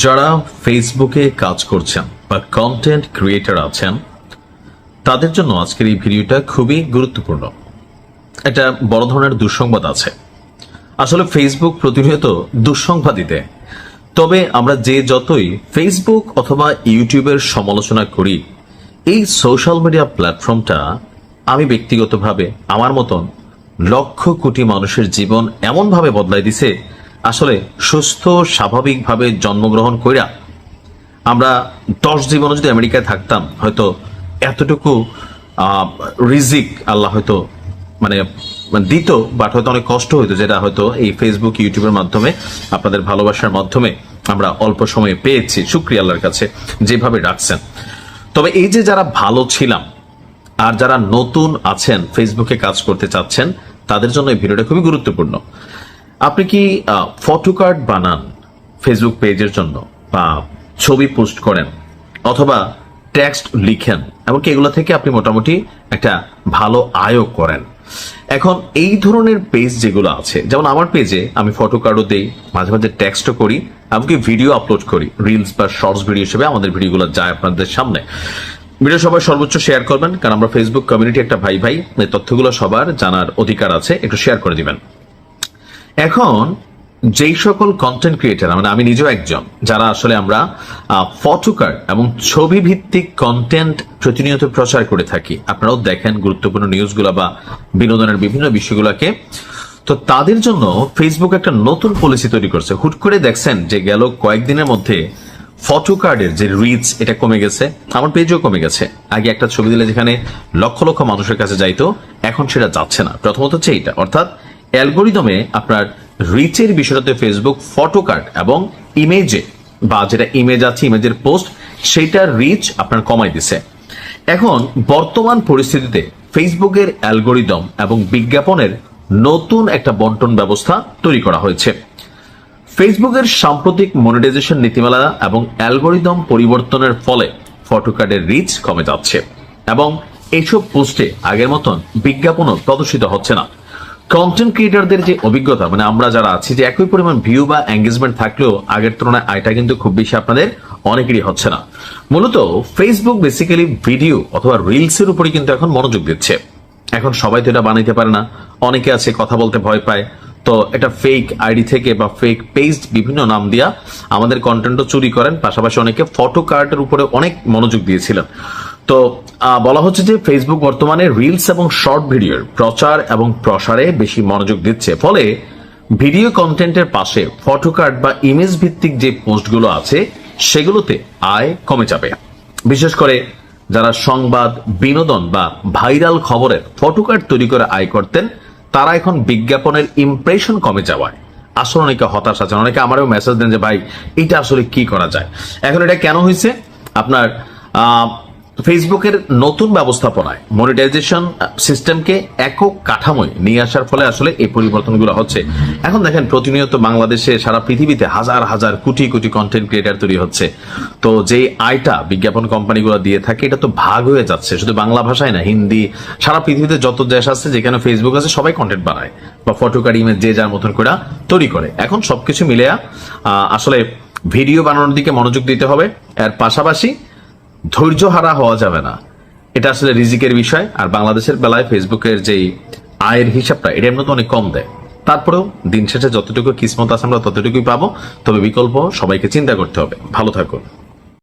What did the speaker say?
যারা ফেসবুকে কাজ করছেন বা কন্টেন্ট ক্রিয়েটর আছেন তাদের জন্য আজকের এই ভিডিওটা খুবই গুরুত্বপূর্ণ। একটা বড় ধরনের দুঃসংবাদ আছে। আসলে ফেসবুক প্রতিনিয়ত দুঃসংবাদই দেয়। তবে আমরা যে যতই ফেসবুক অথবা ইউটিউবের সমালোচনা করি, এই সোশ্যাল মিডিয়া প্ল্যাটফর্মটা আমি ব্যক্তিগতভাবে আমার মতন লক্ষ কোটি মানুষের জীবন এমনভাবে বদলাই দিছে, আসলে সুস্থ স্বাভাবিকভাবে জন্মগ্রহণ কইরা আমরা 10 জীবনে যদি আমেরিকায় থাকতাম, হয়তো এতটুকু রিজিক আল্লাহ হয়তো মানে দিত, বাট হয়তো অনেক কষ্ট হইতো, যেটা হয়তো এই ফেসবুক ইউটিউবের মাধ্যমে আপনাদের ভালোবাসার মাধ্যমে আমরা অল্প সময়ে পেয়েছি। শুকরিয়া আল্লাহর কাছে যেভাবে রাখছেন। তবে এই যে যারা ভালো ছিলাম আর যারা নতুন আছেন ফেসবুকে কাজ করতে চাচ্ছেন, তাদের জন্য এই ভিডিওটা খুবই গুরুত্বপূর্ণ। আপনি কি ফটো কার্ড বানান ফেসবুক পেজের জন্য, বা ছবি পোস্ট করেন, অথবা টেক্সট লিখেন, এমনকি এগুলো থেকে আপনি মোটামুটি একটা ভালো আয়ও করেন। এখন এই ধরনের পেজ যেগুলো আছে, যেমন আমার পেজে আমি ফটো কার্ডও দেই, মাঝে মাঝে টেক্সটও করি, এমনকি ভিডিও আপলোড করি, রিলস বা শর্টস ভিডিও হিসেবে আমাদের ভিডিওগুলো যায় আপনাদের সামনে। ভিডিও সবাই সর্বোচ্চ শেয়ার করবেন, কারণ আমরা ফেসবুক কমিউনিটি একটা ভাই ভাই, এই তথ্যগুলো সবার জানার অধিকার আছে, একটু শেয়ার করে দিবেন। এখন যেই সকল কন্টেন্ট ক্রিয়েটার, মানে আমি নিজেও একজন, যারা আসলে আমরা ফটো কার্ড এবং ছবি ভিত্তিক কন্টেন্ট প্রতিনিয়ত প্রচার করে থাকি, আপনারাও দেখেন গুরুত্বপূর্ণ নিউজগুলো বা বিনোদনের বিভিন্ন বিষয়গুলোকে, তো তাদের জন্য ফেসবুক একটা নতুন পলিসি তৈরি করছে। হুট করে দেখছেন যে গেল কয়েকদিনের মধ্যে ফটো কার্ডের যে রিচ এটা কমে গেছে, আমার পেজও কমে গেছে। আগে একটা ছবি দিলে যেখানে লক্ষ লক্ষ মানুষের কাছে যাইতো, এখন সেটা যাচ্ছে না। প্রথমত হচ্ছে এইটা, অর্থাৎ অ্যালগোরিদমে আপনার রিচের বিষয়টাতে ফেসবুক ফটো কার্ড এবং ইমেজে, বা যেটা ইমেজ আছে ইমেজের পোস্ট, সেইটার রিচ আপনার কমাই দিছে। এখন বর্তমান পরিস্থিতিতে ফেসবুকের অ্যালগোরিদম এবং বিজ্ঞাপনের নতুন একটা বন্টন ব্যবস্থা তৈরি করা হয়েছে। ফেসবুকের সাম্প্রতিক মনিটাইজেশন নীতিমালা এবং অ্যালগোরিদম পরিবর্তনের ফলে ফটো কার্ডের রিচ কমে যাচ্ছে এবং এইসব পোস্টে আগের মতন বিজ্ঞাপনও প্রদর্শিত হচ্ছে না। কন্টেন্ট ক্রিয়েটরদের যে অভিজ্ঞতা, মানে আমরা যারা আছি, যে একই পরিমাণ ভিউ বা এঙ্গেজমেন্ট থাকলেও আগের তুলনায় আয়টা কিন্তু খুব বেশি আপনাদের অনেকেরই হচ্ছে না। মূলত ফেসবুক বেসিক্যালি ভিডিও অথবা রিলসের উপরে কিন্তু এখন মনোযোগ দিচ্ছে। এখন সবাই তো এটা বানাইতে পারে না, অনেকে আছে কথা বলতে ভয় পায়, তো এটা ফেক আইডি থেকে বা ফেক পেজ বিভিন্ন নাম দিয়া আমাদের কন্টেন্টও চুরি করেন। পাশাপাশি অনেকে ফটো কার্ডের উপরে অনেক মনোযোগ দিয়েছিলেন। তো বলা হচ্ছে যে ফেসবুক বর্তমানে রিলস এবং শর্ট ভিডিওর প্রচার এবং প্রসারে বেশি মনোযোগ দিচ্ছে, ফলে ভিডিও কন্টেন্টের পাশে ফটো কার্ড বা ইমেজ ভিত্তিক যে পোস্টগুলো আছে সেগুলোতে আয় কমে যাবে। বিশেষ করে যারা সংবাদ, বিনোদন বা ভাইরাল খবরের ফটো কার্ড তৈরি করে আয় করতেন, তারা এখন বিজ্ঞাপনের ইমপ্রেশন কমে যাওয়ায় আসলে অনেকে হতাশ আছেন। অনেকে আমারও মেসেজ দেন যে ভাই এটা আসলে কি করা যায়। এখন এটা কেন হয়েছে, আপনার ফেসবুকের নতুন ব্যবস্থাপনায় মনিটাইজেশন সিস্টেমকে একক কাঠামোয় নিয়ে আসার ফলে আসলে এই পরিবর্তনগুলো হচ্ছে। এখন দেখেন প্রতিনিয়ত বাংলাদেশে, সারা পৃথিবীতে হাজার হাজার কোটি কোটি কন্টেন্ট ক্রিয়েটার তৈরি হচ্ছে। তো যে আয়টা বিজ্ঞাপন কোম্পানিগুলো দিয়ে থাকে, এটা তো ভাগ হয়ে যাচ্ছে শুধু বাংলা ভাষায় না, হিন্দি, সারা পৃথিবীতে যত দেশ আছে যেখানে ফেসবুক আছে, সবাই কন্টেন্ট বানায় বা ফটো কার্ড ইমেজ যে যার মতন করে তৈরি করে। এখন সবকিছু মিলে আসলে ভিডিও বানানোর দিকে মনোযোগ দিতে হবে। এর পাশাপাশি ধৈর্য হারা হওয়া যাবে না, এটা আসলে রিজিকের বিষয়। আর বাংলাদেশের বেলায় ফেসবুকের যে আয়ের হিসাবটা, এটা এমনি তো অনেক কম দেয়। তারপরেও দিন শেষে যতটুকু কিসমত আছে আমরা ততটুকুই পাবো। তবে বিকল্প সবাইকে চিন্তা করতে হবে। ভালো থাকুন।